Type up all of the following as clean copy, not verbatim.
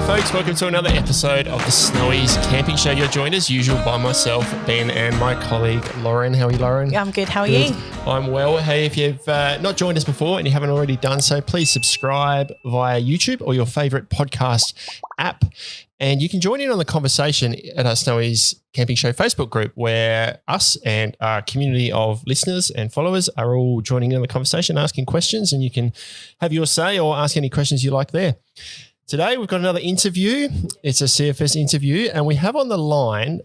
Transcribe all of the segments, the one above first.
folks, welcome to another episode of the Snowy's Camping Show. You're joined as usual by myself, Ben, and my colleague Lauren. How are you, Lauren? I'm good. How are you? I'm well. Hey, if you've not joined us before and you haven't already done so, please subscribe via YouTube or your favourite podcast app. And you can join in on the conversation at our Snowy's Camping Show Facebook group, where us and our community of listeners and followers are all joining in on the conversation, asking questions, and you can have your say or ask any questions you like there. Today, we've got another interview. It's a CFS interview, and we have on the line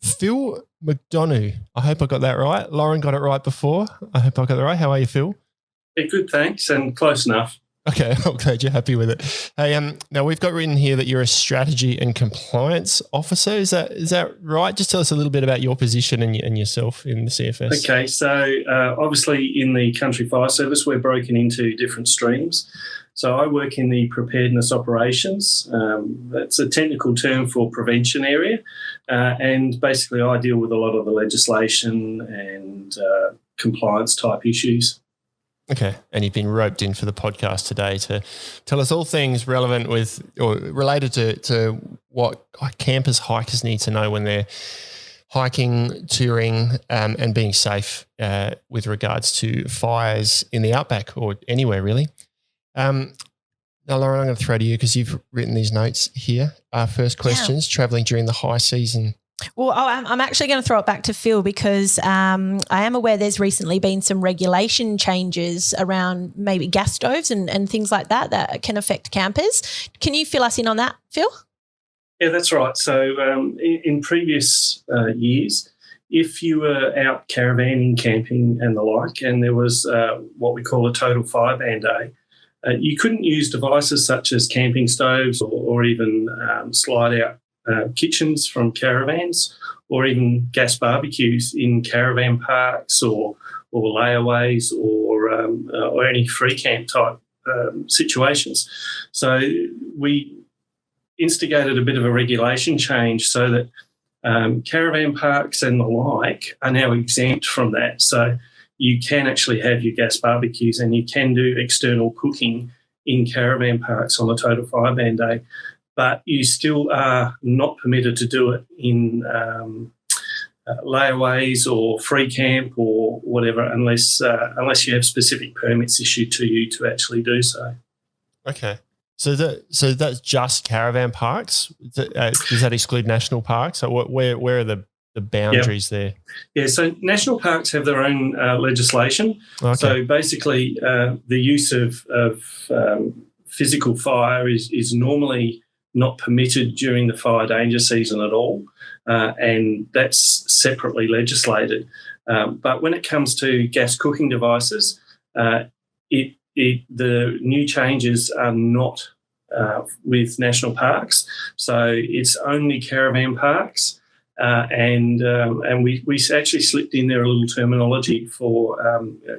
Phil McDonough. I hope I got that right. Lauren got it right before. I hope I got it right. How are you, Phil? Yeah, good, thanks, and close enough. Okay, I'm glad you're happy with it. Hey, now we've got written here that you're a strategy and compliance officer. Is that right? Just tell us a little bit about your position and yourself in the CFS. Okay, so obviously in the Country Fire Service, we're broken into different streams. So I work in the preparedness operations. That's a technical term for prevention area. And basically I deal with a lot of the legislation and compliance type issues. Okay, and you've been roped in for the podcast today to tell us all things relevant with or related to what campers, hikers need to know when they're hiking, touring, and being safe with regards to fires in the outback or anywhere really. Now, Lauren, I'm going to throw to you because you've written these notes here. Our first questions, travelling during the high season. Well, I'm actually going to throw it back to Phil because I am aware there's recently been some regulation changes around maybe gas stoves and things like that can affect campers. Can you fill us in on that, Phil? Yeah, that's right. So in previous years, if you were out caravanning, camping and the like, and there was what we call a total fire ban day, you couldn't use devices such as camping stoves or even slide-out kitchens from caravans or even gas barbecues in caravan parks or layaways or any free camp type situations. So we instigated a bit of a regulation change so that caravan parks and the like are now exempt from that. So you can actually have your gas barbecues and you can do external cooking in caravan parks on a total fire ban day, but you still are not permitted to do it in layaways or free camp or whatever unless you have specific permits issued to you to actually do so. Okay. So that's just caravan parks? Does that exclude national parks? So where are the boundaries there? Yeah, so national parks have their own legislation. Okay. So basically the use of physical fire is normally not permitted during the fire danger season at all, and that's separately legislated. But when it comes to gas cooking devices, the new changes are not with national parks. So it's only caravan parks. And we actually slipped in there a little terminology for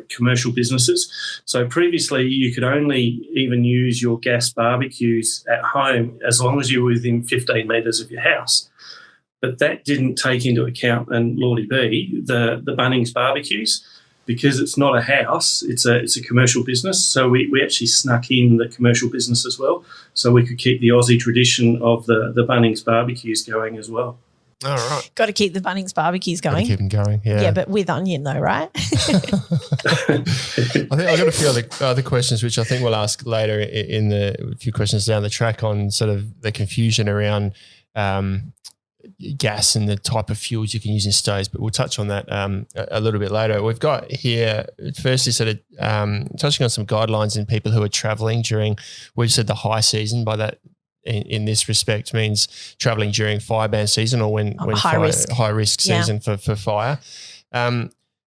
commercial businesses. So previously you could only even use your gas barbecues at home as long as you were within 15 metres of your house. But that didn't take into account, and Lordy B, the Bunnings barbecues, because it's not a house, it's a commercial business. So we actually snuck in the commercial business as well, so we could keep the Aussie tradition of the Bunnings barbecues going as well. All right. Got to keep the Bunnings barbecues going. Keep them going, yeah. Yeah, but with onion though, right? I think I've got a few other questions which I think we'll ask later in a few questions down the track on sort of the confusion around gas and the type of fuels you can use in stoves, but we'll touch on that a little bit later. We've got here, firstly, sort of touching on some guidelines in people who are travelling during, we've said the high season. By that, in this respect, means travelling during fire ban season or when high risk season for fire.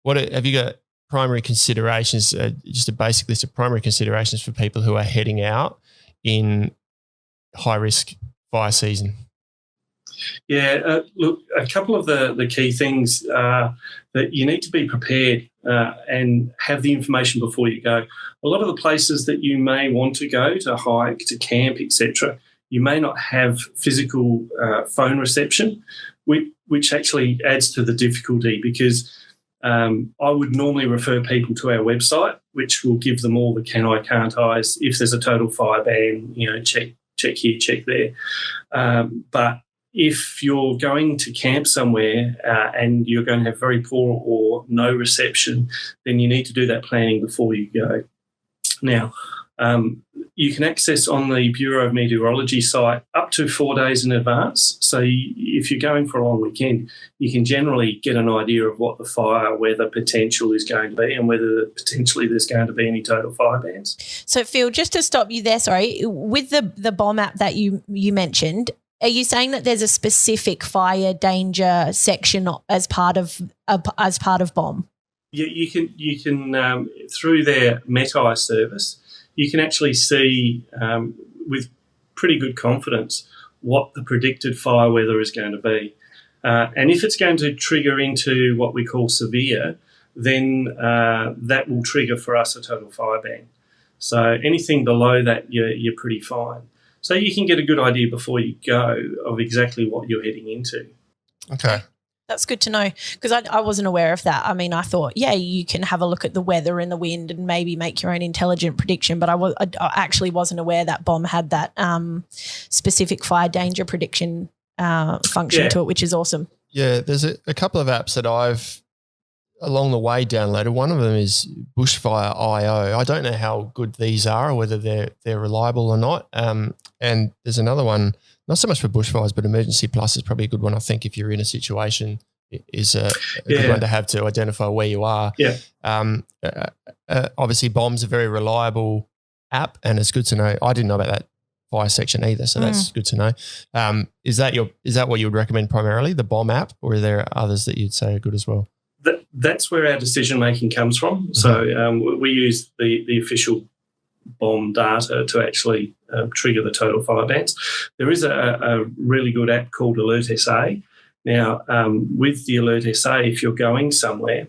What have you got? Primary considerations, just a basic list of primary considerations for people who are heading out in high risk fire season. Yeah, look, a couple of the key things are that you need to be prepared and have the information before you go. A lot of the places that you may want to go to hike, to camp, etc., you may not have physical phone reception, which actually adds to the difficulty because I would normally refer people to our website, which will give them all the can I, can't I's. If there's a total fire ban, check check here, check there. But if you're going to camp somewhere and you're going to have very poor or no reception, then you need to do that planning before you go. Now, you can access on the Bureau of Meteorology site up to 4 days in advance. So if you're going for a long weekend, you can generally get an idea of what the fire weather potential is going to be and whether potentially there's going to be any total fire bans. So, Phil, just to stop you there, sorry, with the bomb app that you mentioned, are you saying that there's a specific fire danger section as part of bomb? Yeah, you can through their Met-Eye service, you can actually see with pretty good confidence what the predicted fire weather is going to be. And if it's going to trigger into what we call severe, then that will trigger for us a total fire ban. So anything below that, you're pretty fine. So you can get a good idea before you go of exactly what you're heading into. Okay. That's good to know, because I wasn't aware of that. I mean, I thought, yeah, you can have a look at the weather and the wind and maybe make your own intelligent prediction, but I actually wasn't aware that bomb had that specific fire danger prediction function to it, which is awesome. Yeah, there's a couple of apps that I've along the way downloaded. One of them is Bushfire.io. I don't know how good these are or whether they're reliable or not. And there's another one, not so much for bushfires, but Emergency Plus is probably a good one. I think if you're in a situation, is a good one to have to identify where you are. Yeah. Obviously, Bomb's a very reliable app, and it's good to know. I didn't know about that fire section either, so that's good to know. Is that what you would recommend primarily, the Bomb app, or are there others that you'd say are good as well? That's where our decision making comes from. So we use the official bomb data to actually trigger the total fire bans. There is a really good app called Alert SA. Now, with the Alert SA, if you're going somewhere,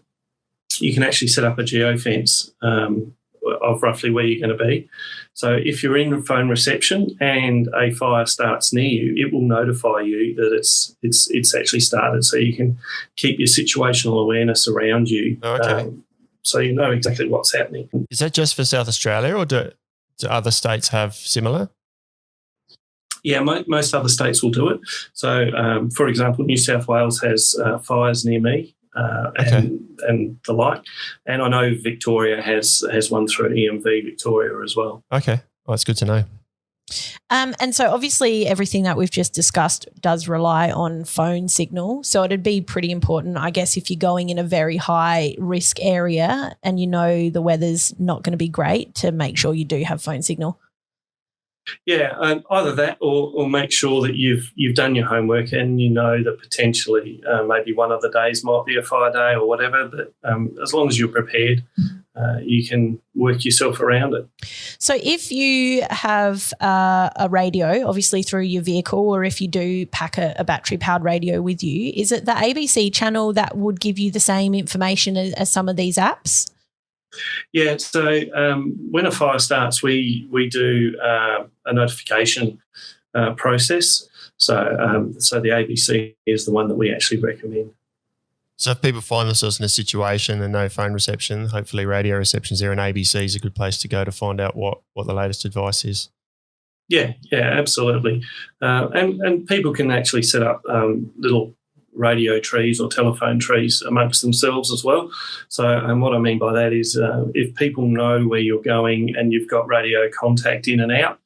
you can actually set up a geofence of roughly where you're going to be. So if you're in phone reception and a fire starts near you, it will notify you that it's actually started, so you can keep your situational awareness around you. Okay. So you know exactly what's happening. Is that just for South Australia, or do other states have similar? Yeah, most other states will do it. So, for example, New South Wales has fires near me and the like. And I know Victoria has one through EMV Victoria as well. Okay. Well, that's good to know. And so obviously everything that we've just discussed does rely on phone signal. So it'd be pretty important, I guess, if you're going in a very high risk area and you know the weather's not going to be great, to make sure you do have phone signal. Yeah, either that or make sure that you've done your homework and you know that potentially maybe one of the days might be a fire day or whatever, but as long as you're prepared, you can work yourself around it. So if you have a radio, obviously through your vehicle, or if you do pack a battery-powered radio with you, is it the ABC channel that would give you the same information as some of these apps? Yeah, so when a fire starts, we do a notification process. So the ABC is the one that we actually recommend. So if people find themselves in a situation and no phone reception, hopefully radio reception's there, and ABC is a good place to go to find out what the latest advice is. Yeah, absolutely. And people can actually set up little radio trees or telephone trees amongst themselves as well. So what I mean by that is if people know where you're going and you've got radio contact in and out,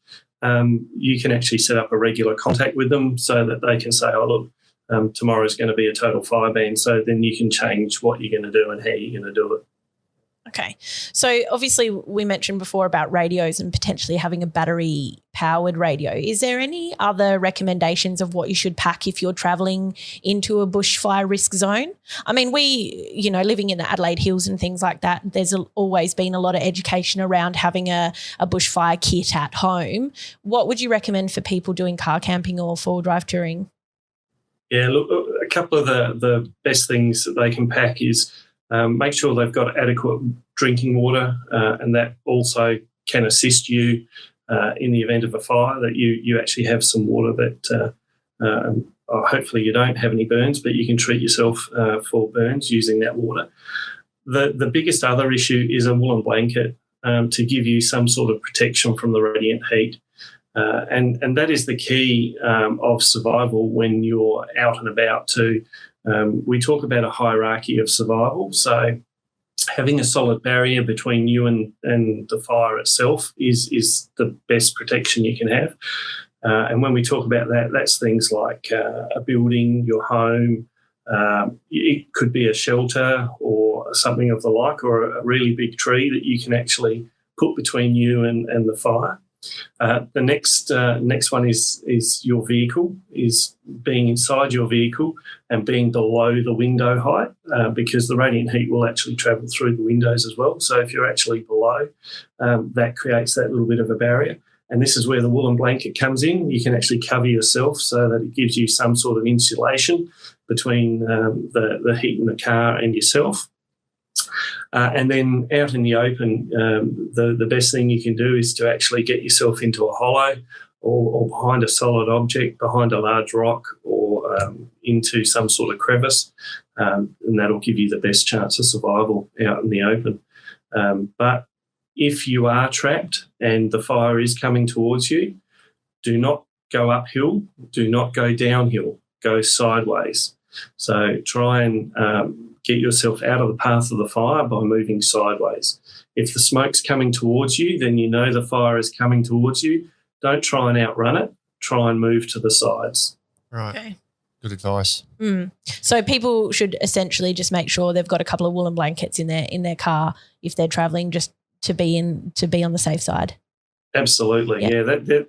you can actually set up a regular contact with them so that they can say, oh, look, tomorrow's going to be a total fire ban. So then you can change what you're going to do and how you're going to do it. Okay. So obviously we mentioned before about radios and potentially having a battery-powered radio. Is there any other recommendations of what you should pack if you're travelling into a bushfire risk zone? I mean, we, living in the Adelaide Hills and things like that, there's always been a lot of education around having a bushfire kit at home. What would you recommend for people doing car camping or four-wheel-drive touring? Yeah, look, a couple of the best things that they can pack is make sure they've got adequate drinking water, and that also can assist you in the event of a fire, that you actually have some water that hopefully you don't have any burns, but you can treat yourself for burns using that water. The biggest other issue is a woolen blanket to give you some sort of protection from the radiant heat. And that is the key of survival when you're out and about too. We talk about a hierarchy of survival. So having a solid barrier between you and the fire itself is the best protection you can have. And when we talk about that, that's things like a building, your home. It could be a shelter or something of the like, or a really big tree that you can actually put between you and the fire. The next one is your vehicle, is being inside your vehicle and being below the window height, because the radiant heat will actually travel through the windows as well. So if you're actually below, that creates that little bit of a barrier. And this is where the woolen blanket comes in. You can actually cover yourself so that it gives you some sort of insulation between the heat in the car and yourself. And then out in the open, the best thing you can do is to actually get yourself into a hollow or behind a solid object, behind a large rock, or into some sort of crevice, and that'll give you the best chance of survival out in the open. But if you are trapped and the fire is coming towards you, do not go uphill, do not go downhill, go sideways. So try and get yourself out of the path of the fire by moving sideways. If the smoke's coming towards you, then you know the fire is coming towards you. Don't try and outrun it. Try and move to the sides. Right. Okay. Good advice. So people should essentially just make sure they've got a couple of woolen blankets in their car if they're travelling, just to be on the safe side. Absolutely. Yeah,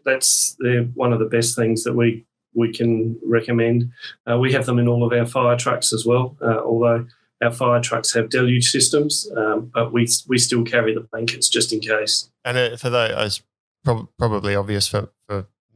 that's one of the best things that we can recommend. We have them in all of our fire trucks as well, although our fire trucks have deluge systems, but we still carry the blankets just in case. And for those, probably obvious for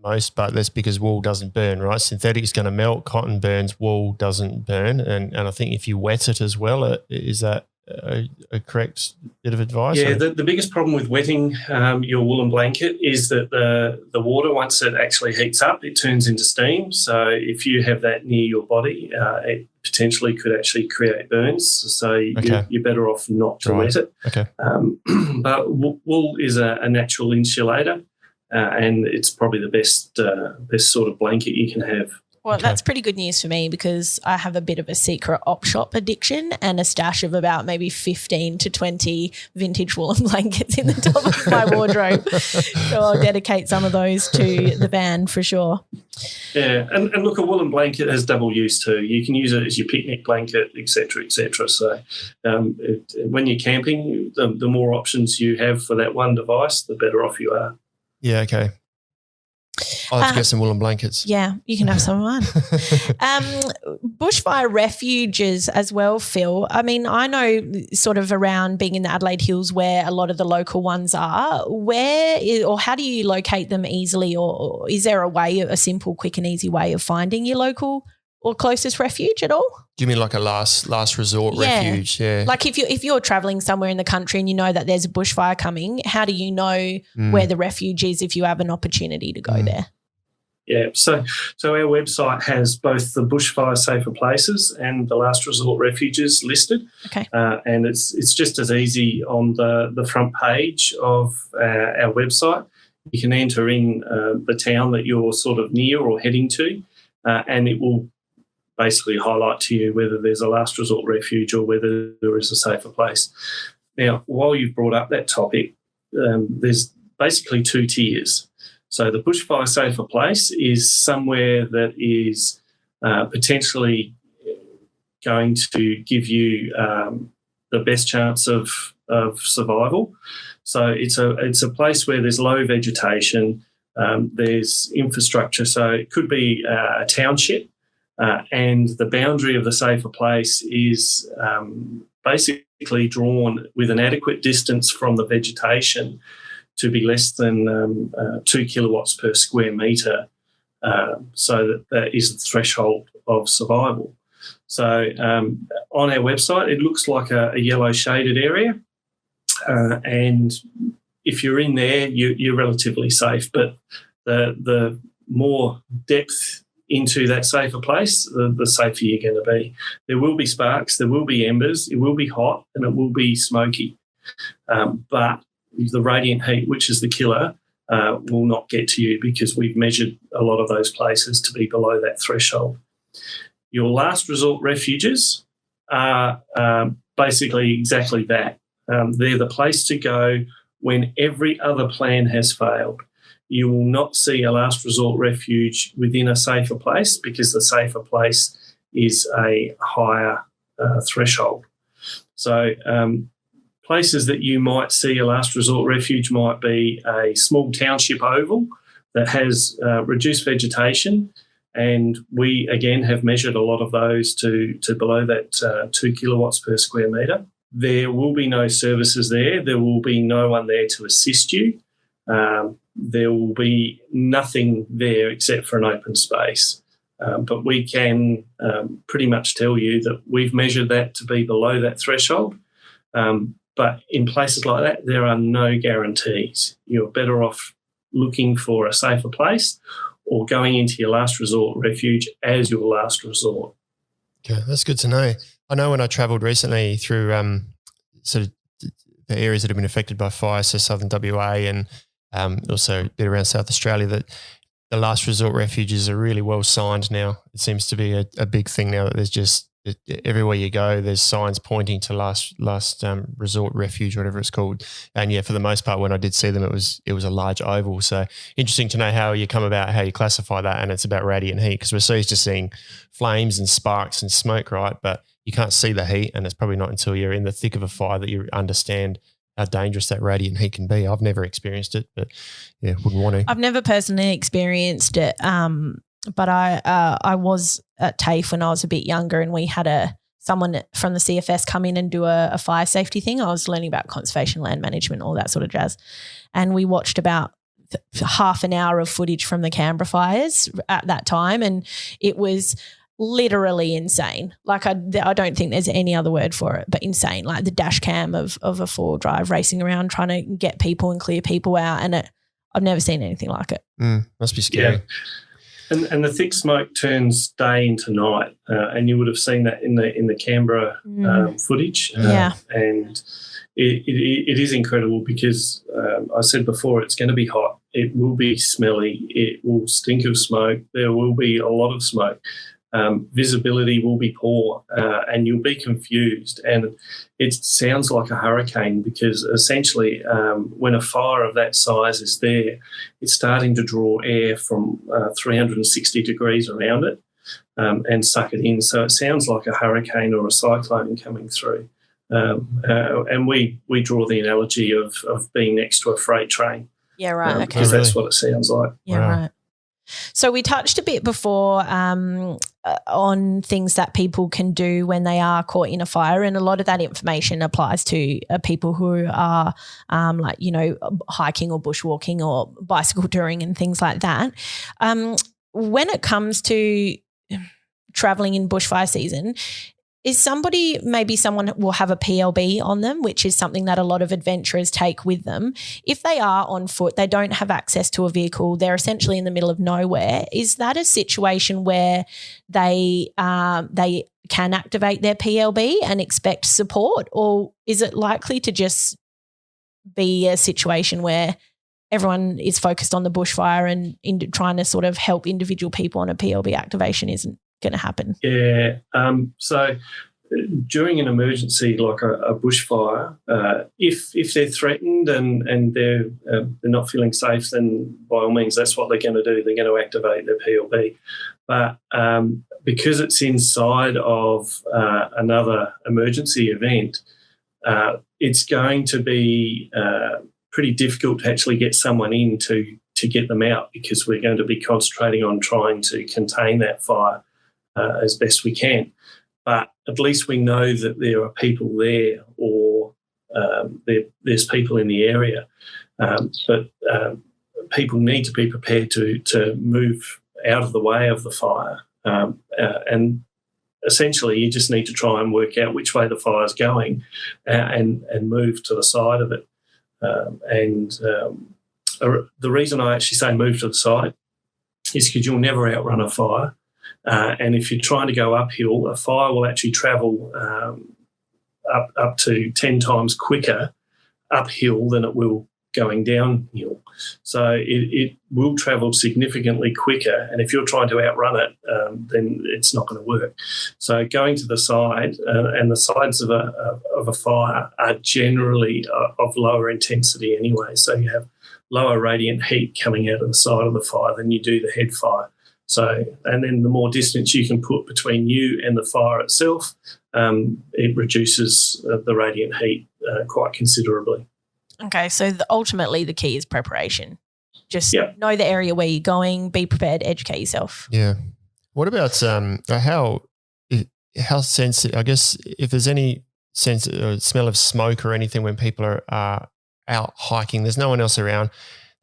most, but that's because wool doesn't burn, right? Synthetic is going to melt, cotton burns, wool doesn't burn. And I think if you wet it as well, is that a correct bit of advice? Yeah, the biggest problem with wetting your woolen blanket is that the water, once it actually heats up, it turns into steam. So if you have that near your body, it potentially could actually create burns. So you're better off not to wet it. Okay. But wool is a natural insulator, and it's probably the best sort of blanket you can have. Well, that's pretty good news for me because I have a bit of a secret op shop addiction and a stash of about maybe 15 to 20 vintage woolen blankets in the top of my wardrobe. So I'll dedicate some of those to the van for sure. Yeah, and look, a woolen blanket has double use too. You can use it as your picnic blanket, et cetera, et cetera. So when you're camping, the more options you have for that one device, the better off you are. Yeah, okay. I'll have to get some woolen blankets. Yeah, you can have some of mine. Bushfire Refuges as well, Phil. I mean, I know sort of around being in the Adelaide Hills where a lot of the local ones are. Or how do you locate them easily, or is there a simple, quick and easy way of finding your local or closest refuge at all? Do you mean like a last resort refuge? Yeah. Like if you're travelling somewhere in the country and you know that there's a bushfire coming, how do you know where the refuge is if you have an opportunity to go there? Yeah, so our website has both the Bushfire Safer Places and the Last Resort Refuges listed. Okay. And it's just as easy on the front page of our website. You can enter in the town that you're sort of near or heading to, and it will basically highlight to you whether there's a last resort refuge or whether there is a safer place. Now, while you've brought up that topic, there's basically two tiers. So the Bushfire Safer Place is somewhere that is potentially going to give you the best chance of survival. So it's a place where there's low vegetation, there's infrastructure. So it could be a township, and the boundary of the safer place is basically drawn with an adequate distance from the vegetation to be less than 2 kilowatts per square metre, so that is the threshold of survival. So on our website, it looks like a yellow shaded area, and if you're in there, you're relatively safe. But the more depth into that safer place, the safer you're going to be. There will be sparks, there will be embers, it will be hot, and it will be smoky. But the radiant heat, which is the killer, will not get to you because we've measured a lot of those places to be below that threshold. Your last resort refuges are basically exactly that. They're the place to go when every other plan has failed. You will not see a last resort refuge within a safer place because the safer place is a higher threshold. So places that you might see a last resort refuge might be a small township oval that has reduced vegetation, and we, again, have measured a lot of those to below that 2 kilowatts per square metre. There will be no services there. There will be no one there to assist you. There will be nothing there except for an open space. But we can pretty much tell you that we've measured that to be below that threshold. But in places like that, there are no guarantees. You're better off looking for a safer place or going into your last resort refuge as your last resort. Okay, that's good to know. I know when I travelled recently through sort of the areas that have been affected by fire, so southern WA and also a bit around South Australia, that the last resort refuges are really well signed now. It seems to be a big thing now that there's just everywhere you go, there's signs pointing to last resort refuge, whatever it's called. And yeah, for the most part, when I did see them, it was a large oval. So interesting to know how you come about, how you classify that, and it's about radiant heat, because we're so used to seeing flames and sparks and smoke, right? But you can't see the heat, and it's probably not until you're in the thick of a fire that you understand how dangerous that radiant heat can be. I've never experienced it, but yeah, wouldn't want to. I've never personally experienced it, but I was at TAFE when I was a bit younger, and we had someone from the CFS come in and do a fire safety thing. I was learning about conservation, land management, all that sort of jazz, and we watched about half an hour of footage from the Canberra fires at that time, and it was literally insane. Like I don't think there's any other word for it, but insane. Like the dash cam of a 4-drive racing around trying to get people and clear people out, and I've never seen anything like it. Must be scary. Yeah. And the thick smoke turns day into night, and you would have seen that in the Canberra footage. And it is incredible because I said before, it's going to be hot. It will be smelly. It will stink of smoke. There will be a lot of smoke. Visibility will be poor, and you'll be confused. And it sounds like a hurricane because essentially when a fire of that size is there, it's starting to draw air from 360 degrees around it and suck it in. So it sounds like a hurricane or a cyclone coming through. And we draw the analogy of being next to a freight train. Yeah, right. Okay. Because that's what it sounds like. Yeah, wow. Right. So we touched a bit before on things that people can do when they are caught in a fire, and a lot of that information applies to people who are hiking or bushwalking or bicycle touring and things like that. When it comes to travelling in bushfire season, is someone will have a PLB on them, which is something that a lot of adventurers take with them. If they are on foot, they don't have access to a vehicle, they're essentially in the middle of nowhere. Is that a situation where they can activate their PLB and expect support, or is it likely to just be a situation where everyone is focused on the bushfire and trying to sort of help individual people on a PLB activation isn't going to happen? Yeah. So during an emergency like a bushfire, if they're threatened and they're not feeling safe, then by all means that's what they're going to do. They're going to activate their PLB. But because it's inside of another emergency event, it's going to be pretty difficult to actually get someone in to get them out, because we're going to be concentrating on trying to contain that fire as best we can. But at least we know that there are people there, or there's people in the area. But people need to be prepared to move out of the way of the fire. And essentially you just need to try and work out which way the fire's going and move to the side of it. The reason I actually say move to the side is because you'll never outrun a fire. And if you're trying to go uphill, a fire will actually travel up to 10 times quicker uphill than it will going downhill. So it will travel significantly quicker, and if you're trying to outrun it, then it's not going to work. So going to the side, and the sides of a fire are generally of lower intensity anyway. So you have lower radiant heat coming out of the side of the fire than you do the head fire. So, and then the more distance you can put between you and the fire itself, it reduces the radiant heat quite considerably. Okay, so ultimately the key is preparation. Just know the area where you're going, be prepared, educate yourself. Yeah. What about how sensitive, I guess, if there's any sense or smell of smoke or anything when people are out hiking, there's no one else around,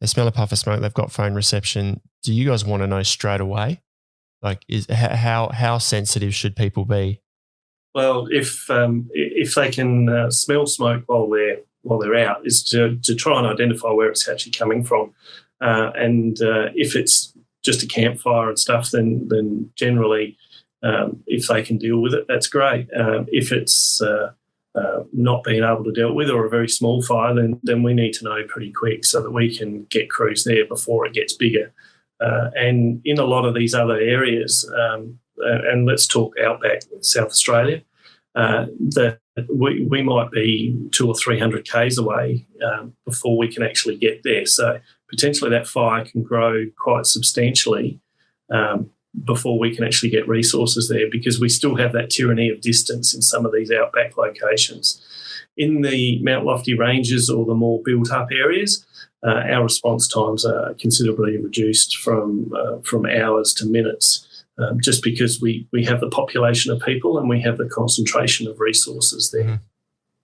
they smell a puff of smoke, they've got phone reception. Do you guys want to know straight away? Like, how sensitive should people be? Well, if they can smell smoke while they're out, is to try and identify where it's actually coming from, and if it's just a campfire and stuff, then generally, if they can deal with it, that's great. If it's not being able to deal with, or a very small fire, then we need to know pretty quick so that we can get crews there before it gets bigger. And in a lot of these other areas, and let's talk outback South Australia, that we might be 200 or 300 k's away before we can actually get there. So potentially that fire can grow quite substantially before we can actually get resources there, because we still have that tyranny of distance in some of these outback locations. In the Mount Lofty ranges or the more built-up areas, our response times are considerably reduced from hours to minutes, just because we have the population of people and we have the concentration of resources there. Mm-hmm.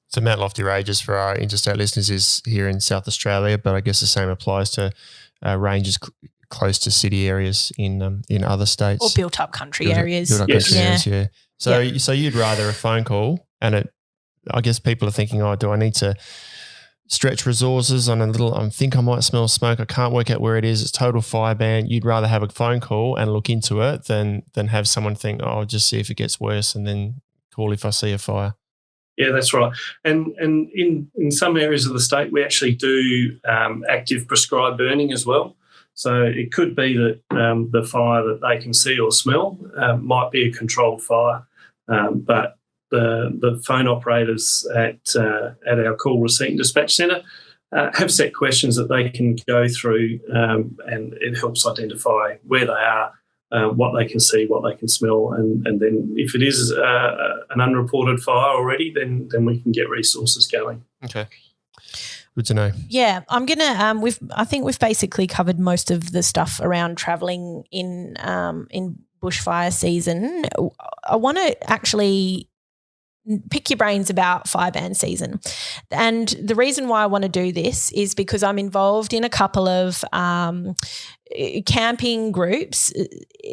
So Mount Lofty ranges for our interstate listeners is here in South Australia, but I guess the same applies to ranges close to city areas in other states. Or built-up country areas. Built-up country areas, yeah. So you'd rather a phone call, and I guess people are thinking, do I need to stretch resources on I think I might smell smoke, I can't work out where it is, it's total fire ban. You'd rather have a phone call and look into it than have someone think, I'll just see if it gets worse and then call if I see a fire. Yeah, that's right. And in some areas of the state, we actually do active prescribed burning as well. So it could be that the fire that they can see or smell might be a controlled fire, but the phone operators at our call receipt and dispatch centre have set questions that they can go through, and it helps identify where they are, what they can see, what they can smell, and then if it is an unreported fire already, then we can get resources going. Okay. Good to know. Yeah, I'm gonna. I think we've basically covered most of the stuff around travelling in bushfire season. I want to actually pick your brains about fire ban season. And the reason why I want to do this is because I'm involved in a couple of camping groups,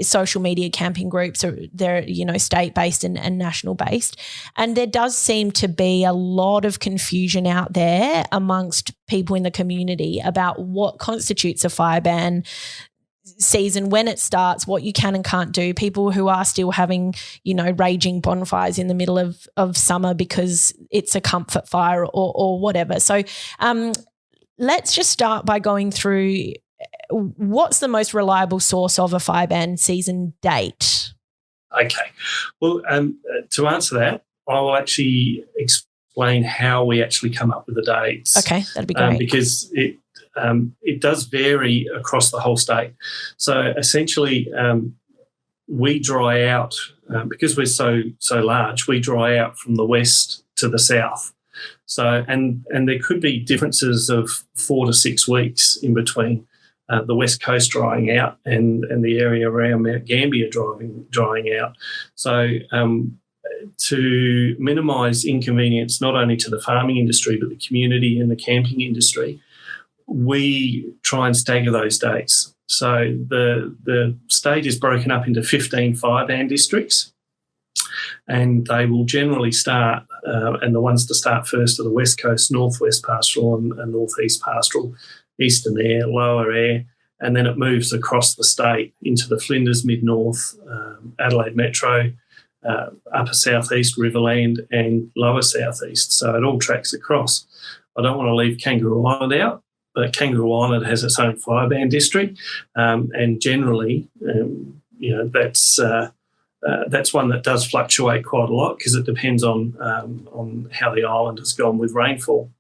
social media camping groups. They're, state-based and national-based. And there does seem to be a lot of confusion out there amongst people in the community about what constitutes a fire ban season, when it starts, what you can and can't do. People who are still having, raging bonfires in the middle of summer because it's a comfort fire or whatever. So let's just start by going through what's the most reliable source of a fire ban season date? Okay. Well, to answer that, I'll actually explain how we actually come up with the dates. Okay, that'd be great. Because it does vary across the whole state. So essentially, we dry out because we're so large. We dry out from the west to the south. So and there could be differences of 4 to 6 weeks in between the west coast drying out and the area around Mount Gambier drying out. So to minimise inconvenience not only to the farming industry but the community and the camping industry, we try and stagger those dates. So the state is broken up into 15 fire ban districts, and they will generally start, and the ones to start first are the West Coast, Northwest Pastoral and Northeast Pastoral, Eastern Air, Lower Air, and then it moves across the state into the Flinders, Mid-North, Adelaide Metro, Upper Southeast, Riverland and Lower Southeast. So it all tracks across. I don't want to leave Kangaroo Island out, Kangaroo Island has its own fire ban district, and generally, that's one that does fluctuate quite a lot because it depends on how the island has gone with rainfall.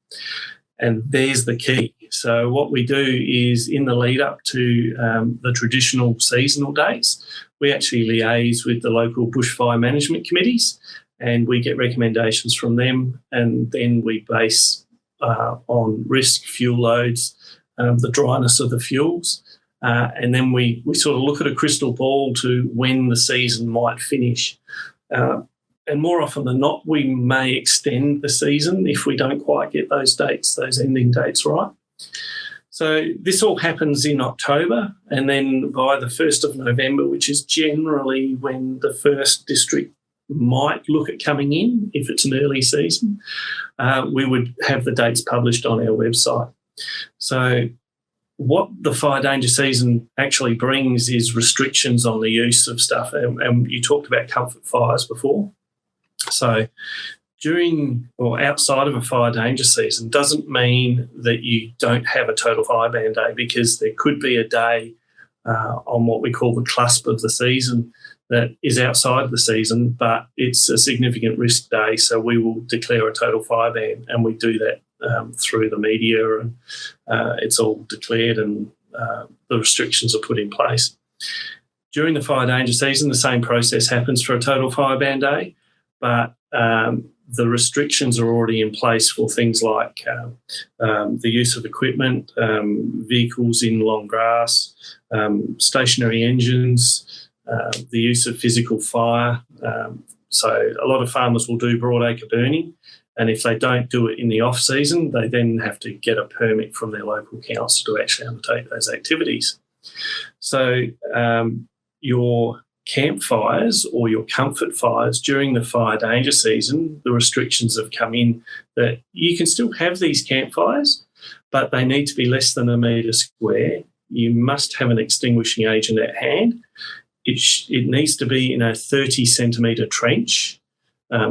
And there's the key. So what we do is in the lead up to the traditional seasonal dates, we actually liaise with the local bushfire management committees, and we get recommendations from them, and then we base on risk, fuel loads, the dryness of the fuels, and then we sort of look at a crystal ball to when the season might finish. And more often than not, we may extend the season if we don't quite get those ending dates right. So this all happens in October, and then by the 1st of November, which is generally when the first district might look at coming in, if it's an early season, we would have the dates published on our website. So what the fire danger season actually brings is restrictions on the use of stuff. And you talked about comfort fires before. So during or outside of a fire danger season doesn't mean that you don't have a total fire ban day, because there could be a day on what we call the cusp of the season that is outside the season, but it's a significant risk day, so we will declare a total fire ban, and we do that through the media, and it's all declared, and the restrictions are put in place. During the fire danger season, the same process happens for a total fire ban day, but the restrictions are already in place for things like the use of equipment, vehicles in long grass, stationary engines, the use of physical fire. So a lot of farmers will do broadacre burning, and if they don't do it in the off-season, they then have to get a permit from their local council to actually undertake those activities. So your campfires or your comfort fires during the fire danger season, the restrictions have come in that you can still have these campfires, but they need to be less than 1 metre square. You must have an extinguishing agent at hand. It needs to be in a 30-centimetre trench,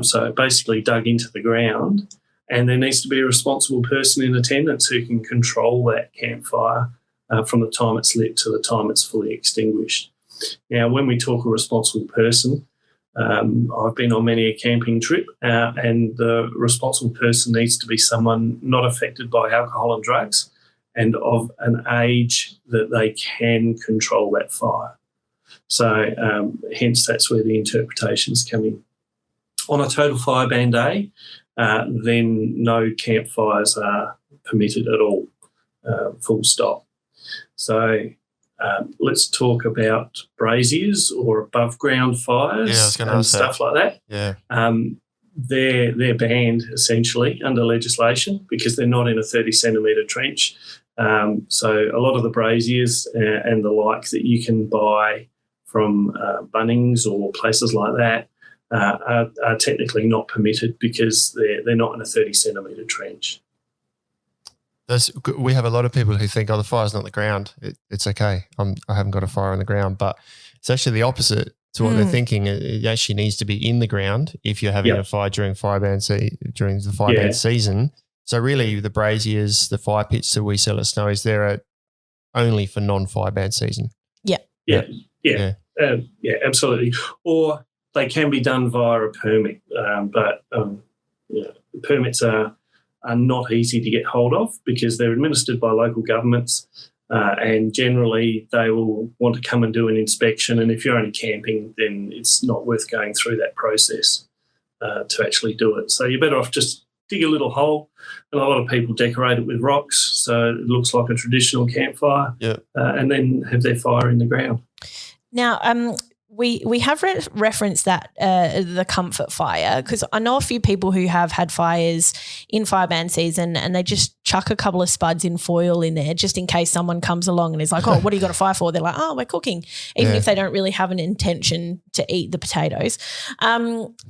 so basically dug into the ground, and there needs to be a responsible person in attendance who can control that campfire from the time it's lit to the time it's fully extinguished. Now, when we talk a responsible person, I've been on many a camping trip, and the responsible person needs to be someone not affected by alcohol and drugs and of an age that they can control that fire. So hence that's where the interpretations come in. On a total fire ban day, then no campfires are permitted at all, full stop. So let's talk about braziers or above ground fires and stuff like that. Yeah. They're banned essentially under legislation because they're not in a 30-centimetre trench. So a lot of the braziers and the like that you can buy from Bunnings or places like that are technically not permitted because they're not in a 30-centimetre trench. We have a lot of people who think, the fire's not on the ground. It's okay. I haven't got a fire on the ground. But it's actually the opposite to what they're thinking. It actually needs to be in the ground if you're having a fire during the fire ban season. So really the braziers, the fire pits that we sell at Snowy's, they're only for non-fire ban season. Yeah, absolutely. Or they can be done via a permit, but permits are not easy to get hold of because they're administered by local governments, and generally they will want to come and do an inspection, and if you're only camping, then it's not worth going through that process to actually do it. So you're better off just dig a little hole, and a lot of people decorate it with rocks so it looks like a traditional campfire, and then have their fire in the ground. Now, we have referenced that the comfort fire, because I know a few people who have had fires in fire ban season and they just chuck a couple of spuds in foil in there just in case someone comes along and is like, what do you got a fire for? They're like, we're cooking, even if they don't really have an intention to eat the potatoes.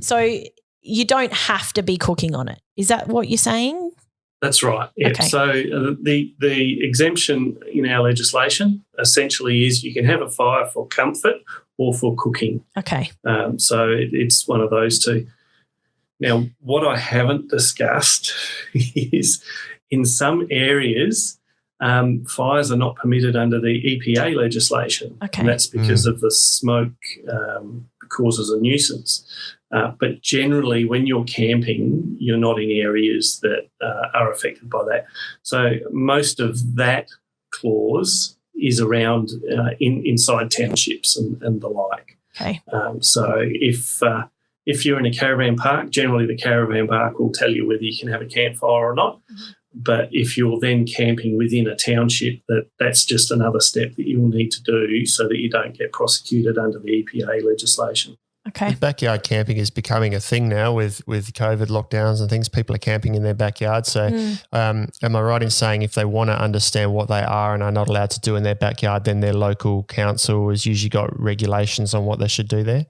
So you don't have to be cooking on it. Is that what you're saying? That's right. Yeah. Okay. So the exemption in our legislation essentially is you can have a fire for comfort or for cooking. Okay. So it's one of those two. Now, what I haven't discussed is in some areas fires are not permitted under the EPA legislation. Okay. And that's because of the smoke causes a nuisance. But generally, when you're camping, you're not in areas that are affected by that. So most of that clause is around inside townships and the like. Okay. So if you're in a caravan park, generally the caravan park will tell you whether you can have a campfire or not. Mm-hmm. But if you're then camping within a township, that's just another step that you'll need to do so that you don't get prosecuted under the EPA legislation. Okay. Backyard camping is becoming a thing now with COVID lockdowns and things. People are camping in their backyard. So am I right in saying if they want to understand what they are and are not allowed to do in their backyard, then their local council has usually got regulations on what they should do there?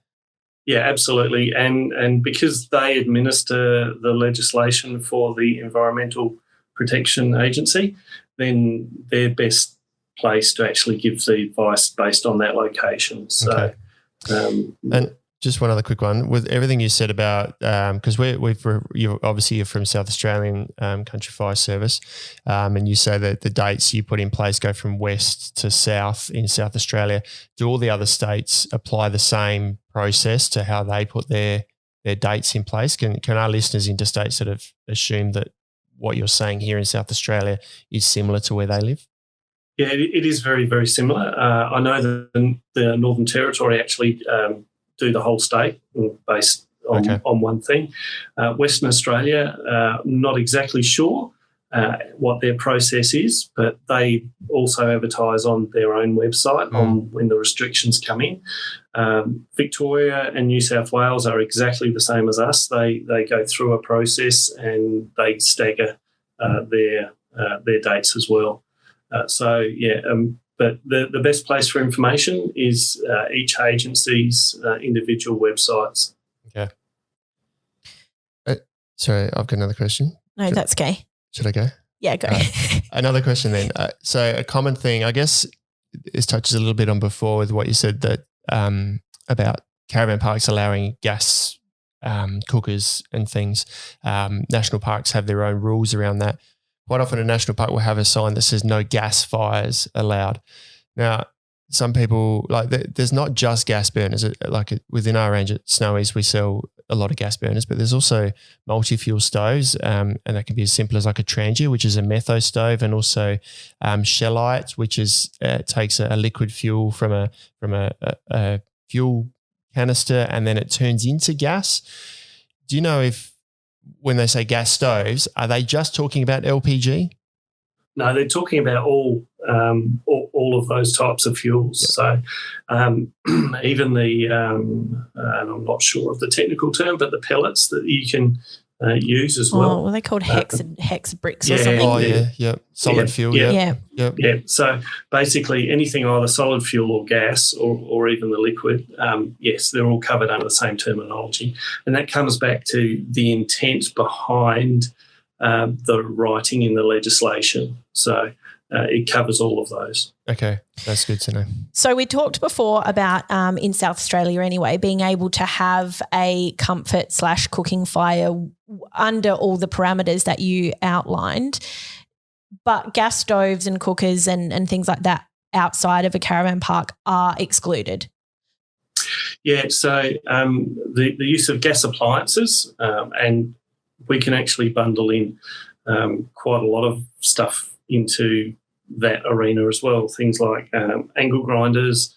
Yeah, absolutely. And because they administer the legislation for the Environmental Protection Agency, then they're best placed to actually give the advice based on that location. So, and just one other quick one with everything you said about because you're from South Australian Country Fire Service, and you say that the dates you put in place go from west to south in South Australia. Do all the other states apply the same process to how they put their dates in place? Can our listeners interstate sort of assume that what you're saying here in South Australia is similar to where they live? Yeah, it is very, very similar. I know that the Northern Territory actually do the whole state based on one thing. Western Australia, not exactly sure what their process is, but they also advertise on their own website on when the restrictions come in. Victoria and New South Wales are exactly the same as us. They go through a process and they stagger their dates as well. But the best place for information is each agency's individual websites. Okay. Sorry, I've got another question. No, that's okay. Should I go? Yeah, go. Another question then. So a common thing, I guess this touches a little bit on before with what you said that about caravan parks allowing gas cookers and things. National parks have their own rules around that. Quite often a national park will have a sign that says no gas fires allowed. Now, some people, there's not just gas burners. Within our range at Snowies, we sell a lot of gas burners, but there's also multi-fuel stoves, and that can be as simple as like a Trangia, which is a metho stove, and also Shellite, which is takes a liquid fuel from a fuel canister, and then it turns into gas. Do you know if when they say gas stoves, are they just talking about LPG? No, they're talking about all of those types of fuels. Yep. So even the, and I'm not sure of the technical term, but the pellets that you can use as well. Oh, well, they're called hex bricks or something. Oh, yeah, yep. Solid fuel, yeah. So basically anything either solid fuel or gas or even the liquid, yes, they're all covered under the same terminology. And that comes back to the intent behind the writing in the legislation. So it covers all of those. Okay, that's good to know. So we talked before about in South Australia anyway, being able to have a comfort/cooking fire under all the parameters that you outlined, but gas stoves and cookers and things like that outside of a caravan park are excluded. Yeah, so the use of gas appliances and we can actually bundle in quite a lot of stuff into that arena as well. Things like angle grinders,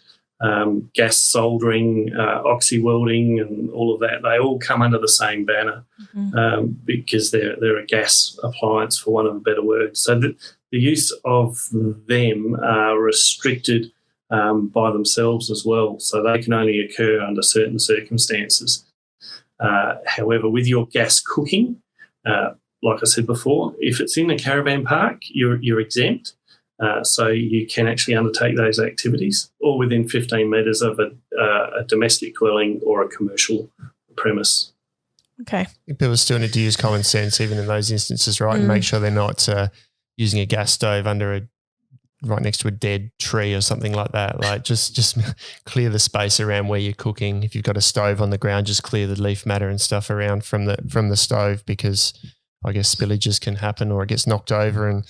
gas soldering, oxy welding and all of that. They all come under the same banner because they're a gas appliance, for want of a better word. So the use of them are restricted by themselves as well. So they can only occur under certain circumstances. However, with your gas cooking, like I said before, if it's in a caravan park, you're exempt. So you can actually undertake those activities or within 15 metres of a domestic dwelling or a commercial premise. Okay. People still need to use common sense even in those instances, right? And make sure they're not using a gas stove right next to a dead tree or something like that. Like just clear the space around where you're cooking. If you've got a stove on the ground, just clear the leaf matter and stuff around from the stove, because I guess spillages can happen or it gets knocked over and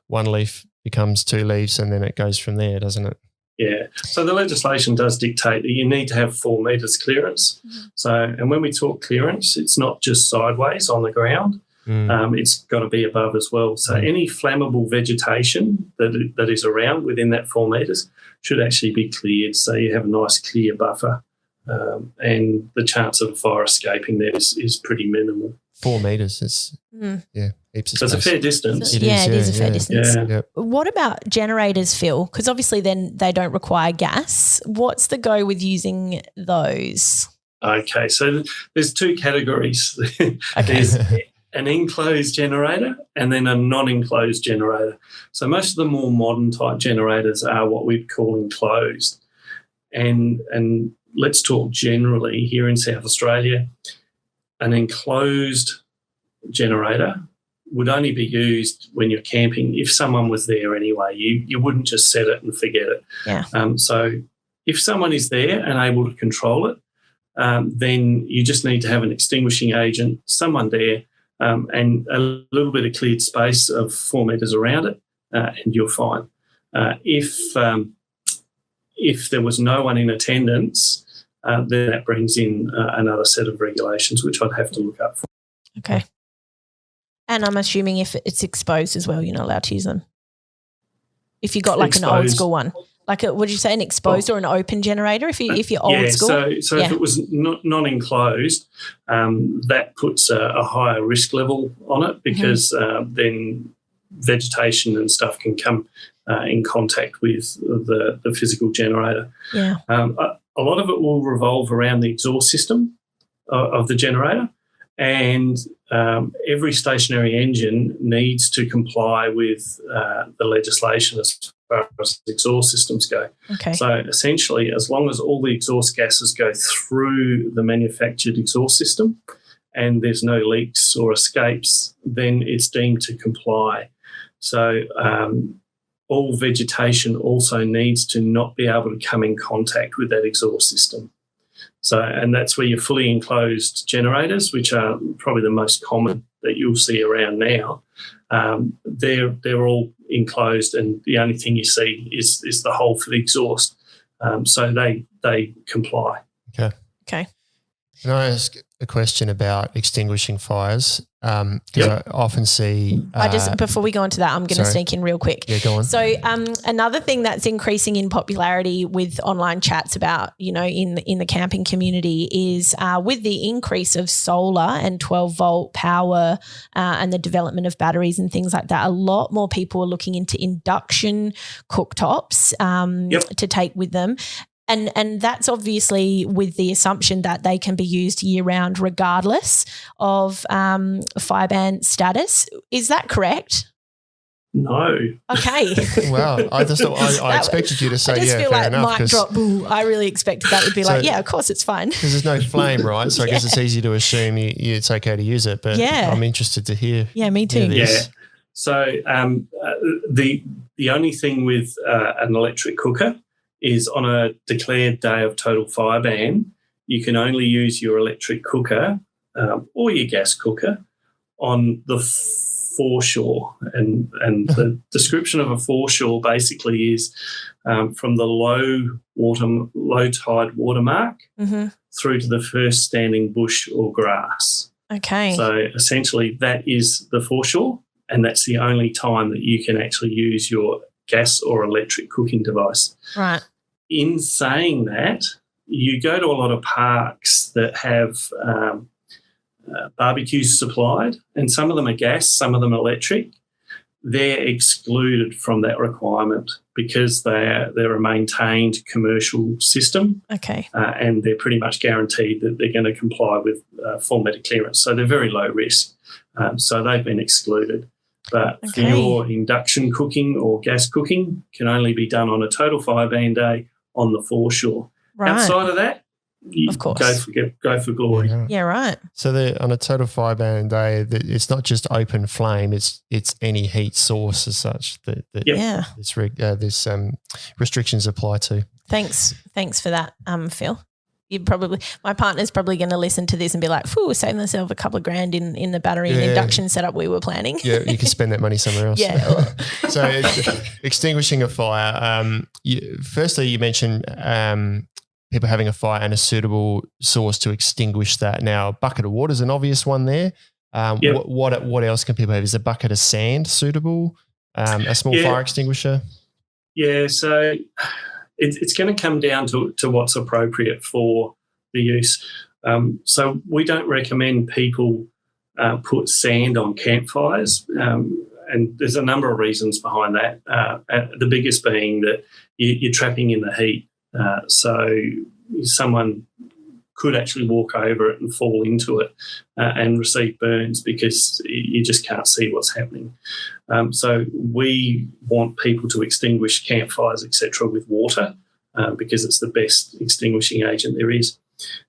one leaf becomes 2 leaves, and then it goes from there, doesn't it? Yeah. So the legislation does dictate that you need to have 4 metres clearance. So, and when we talk clearance, it's not just sideways on the ground. It's got to be above as well. So any flammable vegetation that is around within that 4 metres should actually be cleared, so you have a nice clear buffer, and the chance of a fire escaping there is pretty minimal. 4 metres is heaps of so it's a fair distance. It is a fair distance. Yeah. Yep. What about generators, Phil? Because obviously then they don't require gas. What's the go with using those? Okay, so there's 2 categories. There's an enclosed generator and then a non-enclosed generator. So most of the more modern type generators are what we'd call enclosed. And let's talk generally here in South Australia. An enclosed generator would only be used when you're camping if someone was there anyway. You wouldn't just set it and forget it. Yeah. So if someone is there and able to control it, then you just need to have an extinguishing agent, someone there, and a little bit of cleared space of 4 metres around it, and you're fine. If there was no one in attendance, then that brings in another set of regulations, which I'd have to look up for. Okay. And I'm assuming if it's exposed as well, you're not allowed to use them. If you got like an old school one, like would you say an exposed or an open generator? If you're old school, so if it was non-enclosed, that puts a higher risk level on it because then vegetation and stuff can come in contact with the physical generator. Yeah. A lot of it will revolve around the exhaust system of the generator, and every stationary engine needs to comply with the legislation as far as exhaust systems go. Okay. So essentially, as long as all the exhaust gases go through the manufactured exhaust system and there's no leaks or escapes, then it's deemed to comply. So all vegetation also needs to not be able to come in contact with that exhaust system. So, and that's where your fully enclosed generators, which are probably the most common that you'll see around now, they're all enclosed, and the only thing you see is the hole for the exhaust. So they comply. Okay. Can I ask a question about extinguishing fires? Because I often see. I just before we go into that, I'm going to sneak in real quick. Yeah, go on. So another thing that's increasing in popularity with online chats about, in the camping community is with the increase of solar and 12-volt power and the development of batteries and things like that, a lot more people are looking into induction cooktops to take with them. And that's obviously with the assumption that they can be used year-round regardless of fire ban status. Is that correct? No. Okay. Wow. I just thought I expected you to say, I just feel fair like enough. mic drop. Boo. I really expected that would be like, of course it's fine. Because there's no flame, right? So I guess it's easy to assume it's okay to use it. But I'm interested to hear. Yeah, me too. This. Yeah. So the only thing with an electric cooker is on a declared day of total fire ban, you can only use your electric cooker or your gas cooker on the foreshore. And the description of a foreshore basically is from the low tide watermark through to the first standing bush or grass. Okay. So essentially that is the foreshore, and that's the only time that you can actually use your gas or electric cooking device. Right. In saying that, you go to a lot of parks that have barbecues supplied, and some of them are gas, some of them are electric. They're excluded from that requirement because they're a maintained commercial system. Okay. And they're pretty much guaranteed that they're going to comply with 4 metre clearance. So they're very low risk. So they've been excluded. But for your induction cooking or gas cooking can only be done on a total fire ban day on the foreshore. Right. Outside of that, you of course. go for glory. Yeah, right. So on a total fire ban day, it's not just open flame; it's any heat source as such that this restrictions apply to. Thanks for that, Phil. my partner's probably going to listen to this and be like, "Phew, saving myself a couple of grand in the battery and induction setup we were planning." Yeah, you can spend that money somewhere else. Yeah. So extinguishing a fire. Firstly, you mentioned people having a fire and a suitable source to extinguish that. Now, a bucket of water is an obvious one there. What else can people have? Is a bucket of sand suitable? A small fire extinguisher? Yeah, so it's going to come down to what's appropriate for the use. So we don't recommend people put sand on campfires, and there's a number of reasons behind that. The biggest being that you're trapping in the heat. So someone could actually walk over it and fall into it and receive burns because you just can't see what's happening. So we want people to extinguish campfires, etc., with water because it's the best extinguishing agent there is.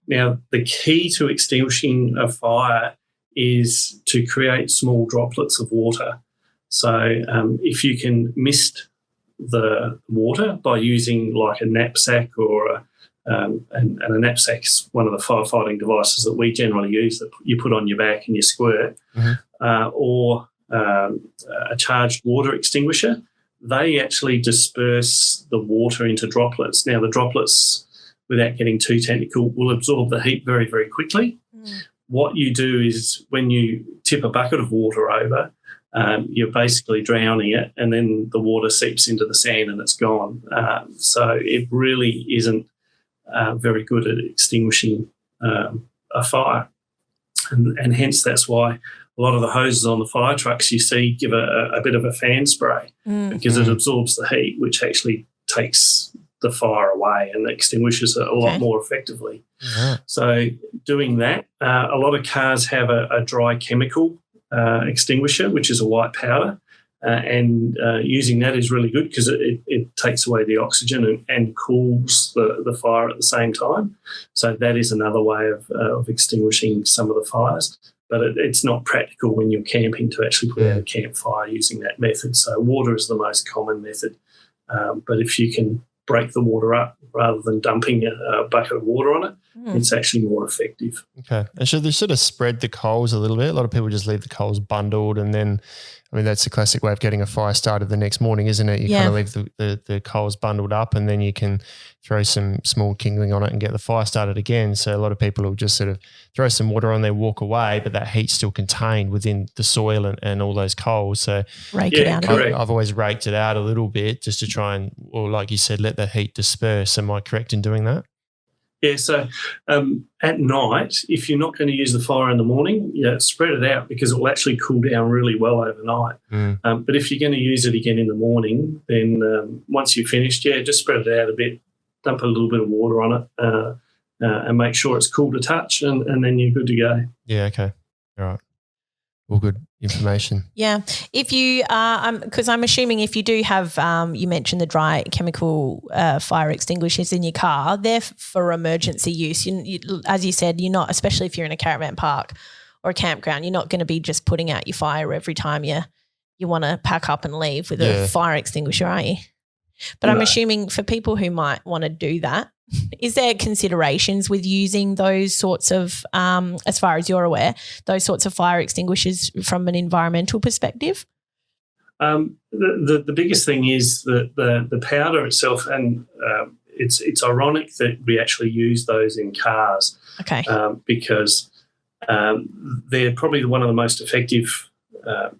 Now, the key to extinguishing a fire is to create small droplets of water. So if you can mist the water by using like a knapsack or and a knapsack is one of the firefighting devices that we generally use that you put on your back and you squirt, or a charged water extinguisher, they actually disperse the water into droplets. Now, the droplets, without getting too technical, will absorb the heat very, very quickly. What you do is when you tip a bucket of water over, you're basically drowning it, and then the water seeps into the sand and it's gone. So it really isn't very good at extinguishing a fire. And hence that's why a lot of the hoses on the fire trucks you see give a bit of a fan spray because it absorbs the heat, which actually takes the fire away and extinguishes it a lot more effectively. So doing that, a lot of cars have a dry chemical extinguisher, which is a white powder, and using that is really good because it takes away the oxygen and cools the fire at the same time. So that is another way of extinguishing some of the fires. But it's not practical when you're camping to actually put out a campfire using that method. So water is the most common method. But if you can break the water up rather than dumping a bucket of water on it, it's actually more effective. Okay. And should they sort of spread the coals a little bit? A lot of people just leave the coals bundled, and then, I mean, that's the classic way of getting a fire started the next morning, isn't it? You kind of leave the coals bundled up, and then you can throw some small kindling on it and get the fire started again. So a lot of people will just sort of throw some water on there, walk away, but that heat's still contained within the soil and all those coals. So rake it out. I've always raked it out a little bit just to try and, or like you said, let the heat disperse. Am I correct in doing that? Yeah, so at night, if you're not going to use the fire in the morning, spread it out because it will actually cool down really well overnight. But if you're going to use it again in the morning, then once you've finished, just spread it out a bit, dump a little bit of water on it and make sure it's cool to touch, and then you're good to go. Yeah, okay. All right. All good information. Yeah. If you because I'm assuming if you do have, you mentioned the dry chemical fire extinguishers in your car, they're for emergency use. You, as you said, you're not, especially if you're in a caravan park or a campground, you're not going to be just putting out your fire every time you want to pack up and leave with a fire extinguisher, are you? But I'm assuming for people who might want to do that, is there considerations with using those sorts of, as far as you're aware, those sorts of fire extinguishers from an environmental perspective? The biggest thing is that the powder itself, and it's ironic that we actually use those in cars. Okay. Because they're probably one of the most effective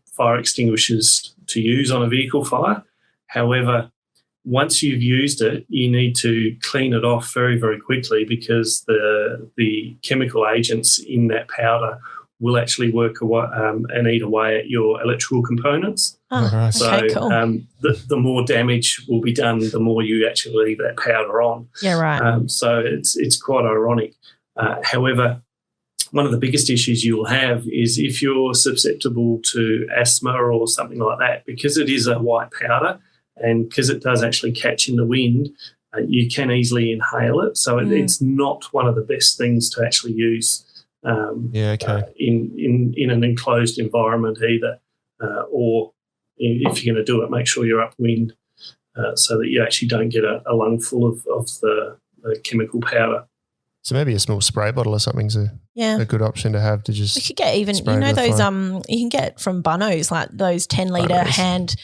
fire extinguishers to use on a vehicle fire. However, once you've used it, you need to clean it off very, very quickly because the chemical agents in that powder will actually work and eat away at your electrical components. Oh, so okay, cool. The more damage will be done, the more you actually leave that powder on. Yeah, right. So it's quite ironic. However, one of the biggest issues you'll have is if you're susceptible to asthma or something like that, because it is a white powder, and because it does actually catch in the wind, you can easily inhale it. So it's not one of the best things to actually use in an enclosed environment either. Or if you're going to do it, make sure you're upwind so that you actually don't get a lung full of the chemical powder. So maybe a small spray bottle or something's a good option to have to just. You could get even, those you can get from Bunno's, like those 10-litre hand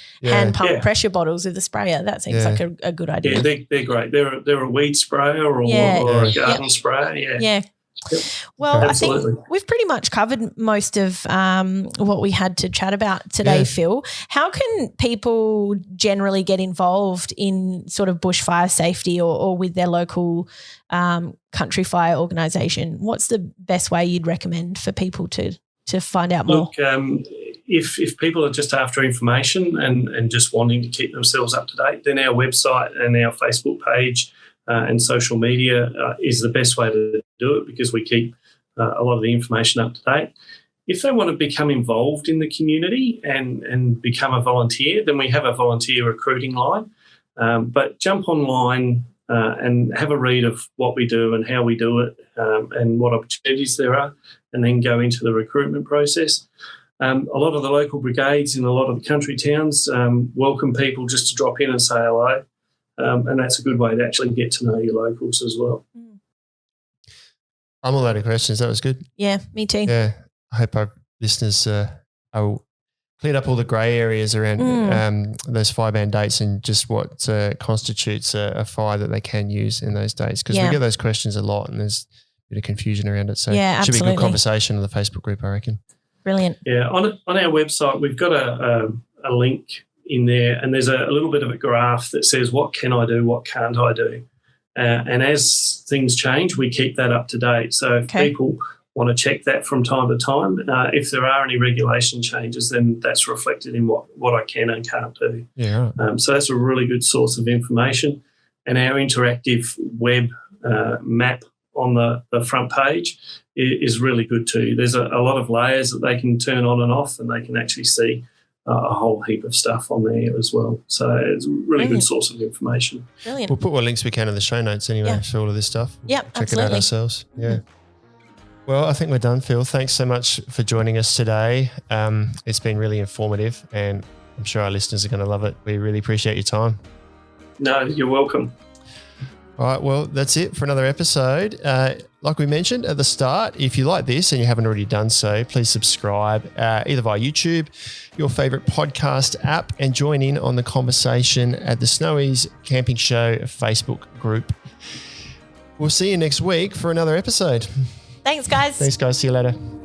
pump pressure bottles with a sprayer. That seems like a good idea. Yeah, they're great. They're a weed sprayer or a garden sprayer. Yeah. Yep. Well, I think we've pretty much covered most of what we had to chat about today, Phil. How can people generally get involved in sort of bushfire safety or with their local country fire organisation? What's the best way you'd recommend for people to find out more? Look, if people are just after information and just wanting to keep themselves up to date, then our website and our Facebook page and social media is the best way to do it, because we keep a lot of the information up to date. If they want to become involved in the community and become a volunteer, then we have a volunteer recruiting line. But jump online and have a read of what we do and how we do it and what opportunities there are, and then go into the recruitment process. A lot of the local brigades in a lot of the country towns welcome people just to drop in and say hello. And that's a good way to actually get to know your locals as well. I'm all out of questions. That was good. Yeah, me too. Yeah, I hope our listeners cleared up all the grey areas around those fire ban dates and just what constitutes a fire that they can use in those dates, because we get those questions a lot and there's a bit of confusion around it. So it should be a good conversation on the Facebook group, I reckon. Brilliant. Yeah, on our website we've got a link in there, and there's a little bit of a graph that says what can I do, what can't I do. And as things change, we keep that up to date. So if people want to check that from time to time, if there are any regulation changes, then that's reflected in what I can and can't do. Yeah. So that's a really good source of information. And our interactive web map on the front page is really good too. There's a lot of layers that they can turn on and off, and they can actually see a whole heap of stuff on there as well. So it's a really good source of information. Brilliant. We'll put what links we can in the show notes anyway for all of this stuff. Check it out ourselves. Yeah. Well, I think we're done, Phil. Thanks so much for joining us today. It's been really informative, and I'm sure our listeners are going to love it. We really appreciate your time. No, you're welcome. All right, well, that's it for another episode. Like we mentioned at the start, if you like this and you haven't already done so, please subscribe either via YouTube, your favourite podcast app, and join in on the conversation at the Snowies Camping Show Facebook group. We'll see you next week for another episode. Thanks, guys. See you later.